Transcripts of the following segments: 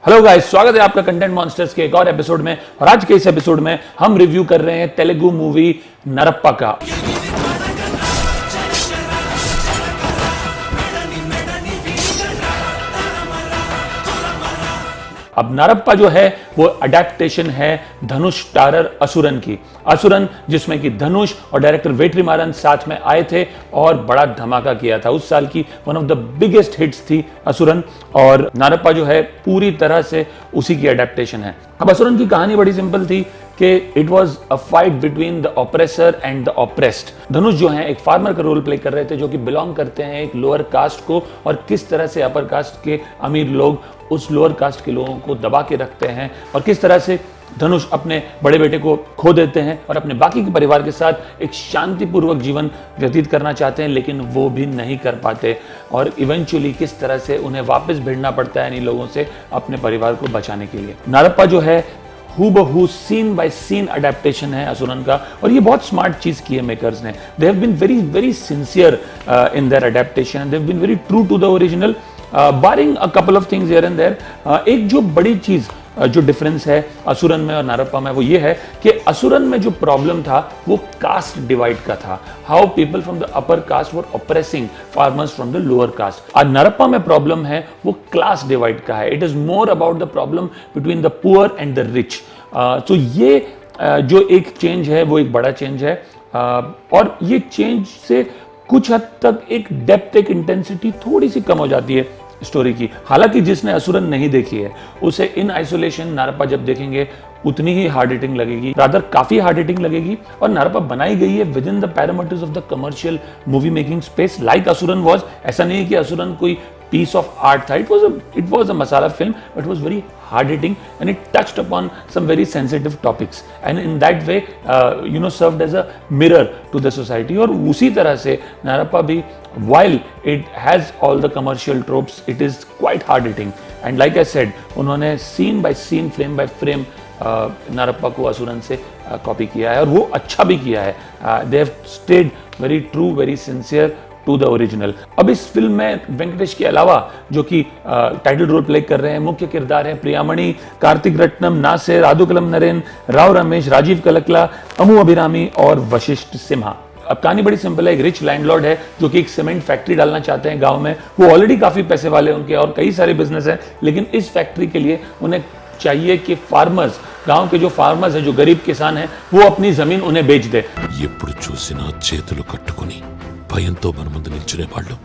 Hello guys, स्वागत है आपका कंटेंट मॉन्स्टर्स के एक और एपिसोड में। और आज के इस एपिसोड में हम रिव्यू कर रहे हैं तेलुगु मूवी नरप्पा का। अब नरप्पा जो है वो अडेप्टेशन है धनुष स्टारर असुरन की। असुरन जिसमें कि धनुष और डायरेक्टर वेट्रीमारन साथ में आए थे और बड़ा धमाका किया था। उस साल की one of the biggest hits थी असुरन, और नरप्पा जो है पूरी तरह से उसी की अडेप्टेशन है। अब असुरन की कहानी बड़ी सिंपल थी कि it was a fight between the oppressor and the oppressed. Dhanush जो है एक फार्मर का रोल प्ले कर रहे थे जो कि बिलोंग करते हैं एक लोअर कास्ट को, और किस तरह से अपर कास्ट के अमीर लोग उस लोअर कास्ट के लोगों को दबा के रखते हैं, और किस तरह से धनुष अपने बड़े बेटे को खो देते हैं और अपने बाकी के परिवार के साथ एक शांतिपूर्वक जीवन व्यतीत करना चाहते हैं, लेकिन वो भी नहीं कर पाते, और इवेंचुअली किस तरह से उन्हें वापस भिड़ना पड़ता है इन लोगों से अपने परिवार को बचाने के लिए। नरप्पा जो है हूबहू सीन बाय सीन अडेप्टेशन है असुरन का, और ये बहुत स्मार्ट चीज की है मेकर्स ने। They have been very very sincere in their adaptation, they have been very true to the original, barring a couple of things here and there. एक जो बड़ी चीज जो डिफरेंस है असुरन में और नरप्पा में वो ये है कि असुरन में जो प्रॉब्लम था वो कास्ट डिवाइड का था। How people from the upper caste were operating farmers from the lower caste. और नरप्पा में प्रॉब्लम है वो क्लास डिवाइड का है। It is more about the problem between the poor and the rich. तो ये जो एक चेंज है वो एक बड़ा चेंज है, और ये चेंज से कुछ हद तक एक डेप्थ, एक इंटेंसिटी थोड़ी सी कम हो जाती है स्टोरी की। हालांकि जिसने असुरन नहीं देखी है उसे इन आइसोलेशन नरप्पा जब देखेंगे उतनी ही हार्ड हिटिंग लगेगी, रादर काफी हार्ड हिटिंग लगेगी। और नरप्पा बनाई गई है with in the parameters of the commercial movie making space like Asuran was. ऐसा नहीं है कि असुरन कोई piece of art था, it was a masala film, but it was very hard hitting and it touched upon some very sensitive topics and in that way served as a mirror to the society। और उसी तरह से नरप्पा भी while it has all the commercial tropes, it is quite hard hitting and like I said उन्होंने scene by scene, frame by frame नरप्पा को असुरन से copy किया है, और वो अच्छा भी किया है। they have stayed very true, very sincere to the original. अब इस फिल्म में वेंकटेश के अलावा जो कि टाइटल रोल प्ले कर रहे हैं, मुख्य किरदार हैं प्रियामणि, कार्तिक रत्नम, नासिर, राधुकलम नरेन, राव रमेश, राजीव कलकला, अमू अभिरामी और वशिष्ठ सिम्हा। अब कहानी बड़ी सिंपल है। एक रिच लैंडलॉर्ड है जो कि एक सीमेंट फैक्ट्री डालना चाहते हैं गांव में। वो ऑलरेडी काफी पैसे वाले उनके और कई सारे बिजनेस हैं, लेकिन इस फैक्ट्री के लिए उन्हें चाहिए कि फार्मर्स, गांव के जो फार्मर्स हैं, जो गरीब किसान हैं, वो अपनी जमीन उन्हें बेच दे। ఎప్పుడు చూసినా చేతులు కట్టుకొని భయంతో మన ముందు నిల్చునే వాళ్ళు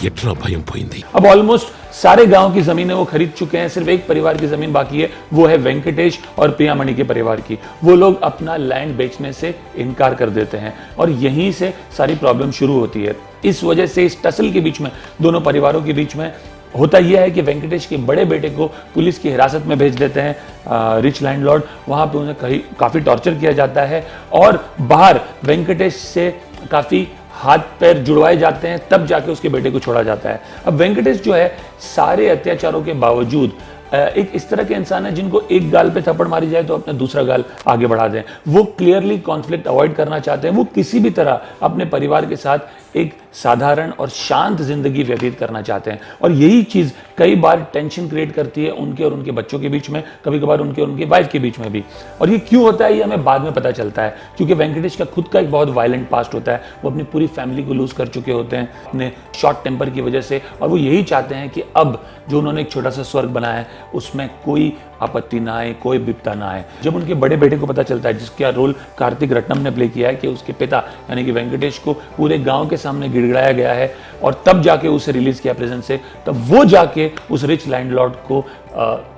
ఎట్లా భయం పోయింది। अब ऑलमोस्ट सारे गांव की जमीनें वो खरीद चुके हैं, सिर्फ एक परिवार की जमीन बाकी है, वो है वेंकटेश और प्रियामणि के परिवार की। वो लोग अपना लैंड बेचने से इनकार कर देते हैं और यहीं से सारी प्रॉब्लम शुरू होती है। इस वजह से इस टसल के बीच में, दोनों परिवारों के बीच में होता यह है कि वेंकटेश के बड़े बेटे को पुलिस की हिरासत में भेज देते हैं रिच लैंडलॉर्ड। वहां पे उन्हें काफी टॉर्चर किया जाता है और बाहर वेंकटेश से काफी हाथ पैर जुड़वाए जाते हैं, तब जाके उसके बेटे को छोड़ा जाता है। अब वेंकटेश जो है सारे अत्याचारों के बावजूद एक इस तरह के इंसान है जिनको एक गाल पे थप्पड़ मारी जाए तो अपना दूसरा गाल आगे बढ़ा दें। वो क्लियरली कॉन्फ्लिक्ट अवॉइड करना चाहते हैं। वो किसी भी तरह अपने परिवार के साथ एक साधारण और शांत जिंदगी व्यतीत करना चाहते हैं, और यही चीज कई बार टेंशन क्रिएट करती है उनके और उनके बच्चों के बीच में, कभी कभार उनके और उनके वाइफ के बीच में भी। और ये क्यों होता है ये हमें बाद में पता चलता है, क्योंकि वेंकटेश का खुद का एक बहुत वायलेंट पास्ट होता है। वो अपनी पूरी फैमिली को लूज कर चुके होते हैं अपने शॉर्ट टेम्पर की वजह से, और वो यही चाहते हैं कि अब जो उन्होंने एक छोटा सा स्वर्ग बनाया है उसमें कोई आपत्ति ना आए, कोई विपदा ना आए। जब उनके बड़े बेटे को पता चलता है, जिसका रोल कार्तिक रत्नम ने प्ले किया है, कि उसके पिता यानी कि वेंकटेश को पूरे गांव के सामने गिड़गिड़ाया गया है और तब जाके उसे रिलीज किया प्रेजेंट से, तब वो जाके उस रिच लैंडलॉर्ड को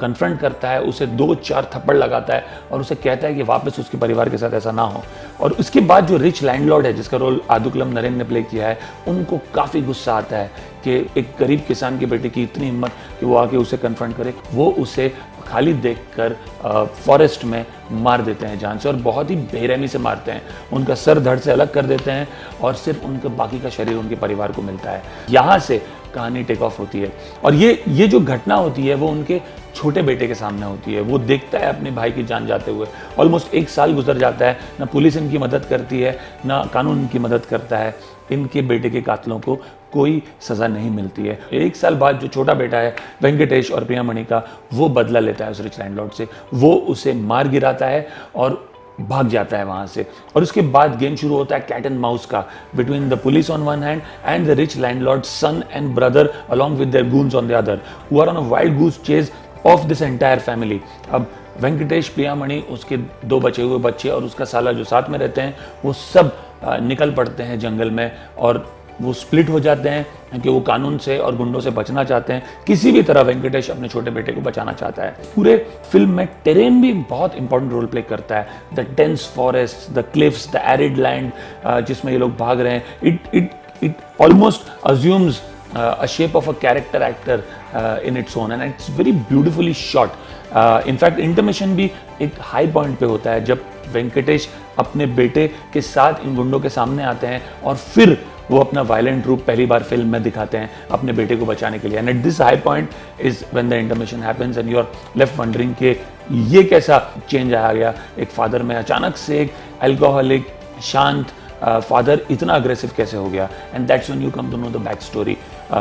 कन्फ्रंट करता है, उसे 2-4 थप्पड़ लगाता है और उसे कहता है कि वापस उसके परिवार के साथ ऐसा ना हो। और उसके बाद जो रिच लैंडलॉर्ड है जिसका रोल आदुकलम नरेन ने प्ले किया है, उनको काफ़ी गुस्सा आता है कि एक गरीब किसान के बेटे की इतनी हिम्मत कि वो आके उसे कन्फ्रंट करे। वो उसे खाली देखकर फॉरेस्ट में मार देते हैं जान से, और बहुत ही बेरहमी से मारते हैं। उनका सर धड़ से अलग कर देते हैं और सिर्फ उनका बाकी का शरीर उनके परिवार को मिलता है। यहाँ से कहानी टेक ऑफ होती है, और ये जो घटना होती है वो उनके छोटे बेटे के सामने होती है। वो देखता है अपने भाई की जान जाते हुए। ऑलमोस्ट 1 साल गुजर जाता है, ना पुलिस इनकी मदद करती है, ना कानून इनकी मदद करता है। इनके बेटे के कातलों को कोई सज़ा नहीं मिलती है। 1 साल बाद जो छोटा बेटा है वेंकटेश और प्रियामणि का, वो बदला लेता है उस रिच लैंडलॉर्ड से, वो उसे मार गिराता है और भाग जाता है वहां से। और उसके बाद गेम शुरू होता है कैट एंड माउस का, between the police on one hand and the rich landlord son and brother along with their goons on the other, who are on a wild goose chase of this entire family. अब वेंकटेश, प्रियामणि, उसके 2 बचे हुए बच्चे और उसका साला जो साथ में रहते हैं, वो सब निकल पड़ते हैं जंगल में और वो स्प्लिट हो जाते हैं क्योंकि वो कानून से और गुंडों से बचना चाहते हैं। किसी भी तरह वेंकटेश अपने छोटे बेटे को बचाना चाहता है। पूरे फिल्म में टेरेन भी बहुत इंपॉर्टेंट रोल प्ले करता है। The dense forest, the cliffs, the arid land जिसमें ये लोग भाग रहे हैं, it almost assumes a shape of a character actor in its own, and it's very beautifully shot. In fact, intermission भी एक हाई पॉइंट पे होता है जब वेंकटेश अपने बेटे के साथ इन गुंडों के सामने आते हैं और फिर वो अपना वायलेंट रूप पहली बार फिल्म में दिखाते हैं अपने बेटे को बचाने के लिए। And at this high point is when the intermission happens and you are left wondering कि ये कैसा चेंज आ गया एक फादर में, अचानक से एक अल्कोहलिक शांत फादर इतना अग्रेसिव कैसे हो गया। And that's when you come to know the back story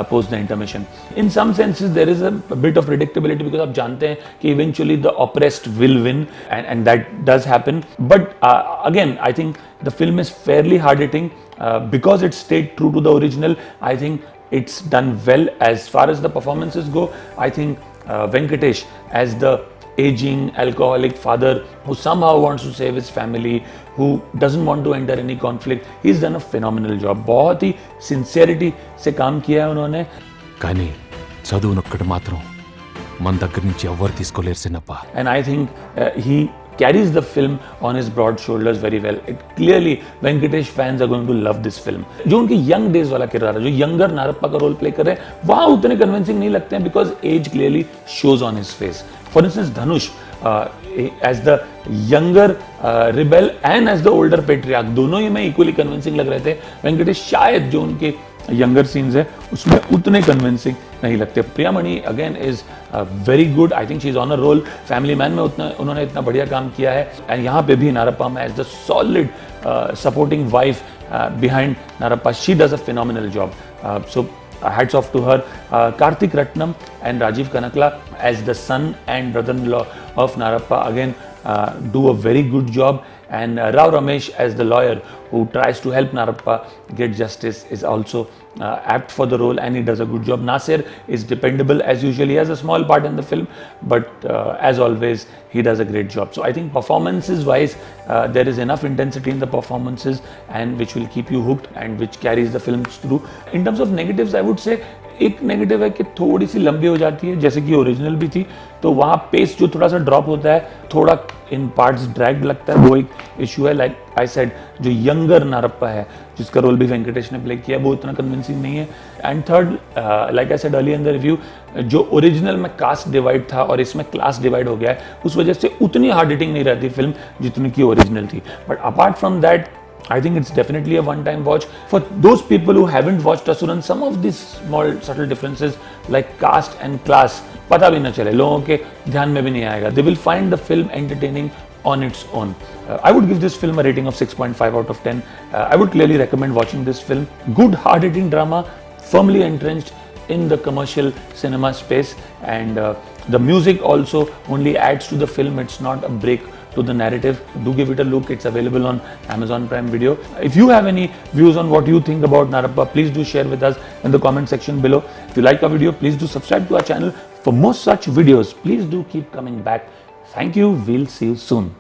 post the intermission. In some senses there is a bit of predictability because आप जानते हैं कि eventually the oppressed will win, and that does happen. But again, I think the film is fairly hard hitting because it stayed true to the original. I think it's done well. As far as the performances go, I think Venkatesh as the aging alcoholic father who somehow wants to save his family, who doesn't want to enter any conflict, he's done a phenomenal job. बहुत ही sincerity से काम किया है उन्होंने. కానీ చదువునొక్కటి మాత్రం మన దగ్గర నుంచి ఎవ్వరు తీసుకోలేరు సిన్నప్ప. And I think he carries the film on his broad shoulders very well. It clearly Venkatesh fans are going to love this film. जो उनके young days वाला किरदार है, जो younger नारप्पा का रोल प्ले कर रहे हैं, वहाँ उतने convincing नहीं लगते हैं because age clearly shows on his face. For instance, Dhanush as the younger rebel and as the older patriarch, दोनों ही में equally convincing लग रहे थे. वेंकटेश शायद जो उनके younger scenes है उसमें उतने convincing नहीं लगते. Priyamani again is very good. I think she is on a roll. Family Man में उन्होंने इतना बढ़िया काम किया है. And यहाँ पे भी नारप्पा में as the solid supporting wife behind Narappa, she does a phenomenal job. So hats off to her. Karthik Ratnam and Rajiv Kanakla as the son and brother-in-law of Narappa again do a very good job. And Rao Ramesh as the lawyer who tries to help Narappa get justice is also apt for the role, and he does a good job. Nasir is dependable as usual. He has a small part in the film, but as always he does a great job. So I think performances wise there is enough intensity in the performances and which will keep you hooked and which carries the film through. In terms of negatives, I would say एक negative है कि थोड़ी सी लंबी हो जाती है, जैसे कि ओरिजिनल भी थी, तो वहाँ पेस जो थोड़ा सा ड्रॉप होता है, थोड़ा इन पार्ट्स ड्रैग्ड लगता है, वो एक इशू है. लाइक आई सेड, जो यंगर नारप्पा है जिसका रोल भी वेंकटेश ने प्ले किया, वो इतना कन्विंसिंग नहीं है. And third, like I said earlier in the review, जो ओरिजिनल में कास्ट डिवाइड था और इसमें क्लास डिवाइड हो गया है, उस वजह से उतनी हार्ड हिटिंग नहीं रहती फिल्म जितनी की ओरिजिनल थी. But apart from that, I think it's definitely a one-time watch. For those people who haven't watched Asuran, some of these small subtle differences like caste and class पता भी न चले, लोगों के ध्यान में भी नहीं आएगा. They will find the film entertaining on its own. I would give this film a rating of 6.5 out of 10. I would clearly recommend watching this film. Good hard-hitting drama, firmly entrenched in the commercial cinema space, and the music also only adds to the film. It's not a break to the narrative. Do give it a look. It's available on Amazon Prime Video. If you have any views on what you think about Narappa, please do share with us in the comment section below. If you like our video, please do subscribe to our channel for more such videos. Please do keep coming back. Thank you. We'll see you soon.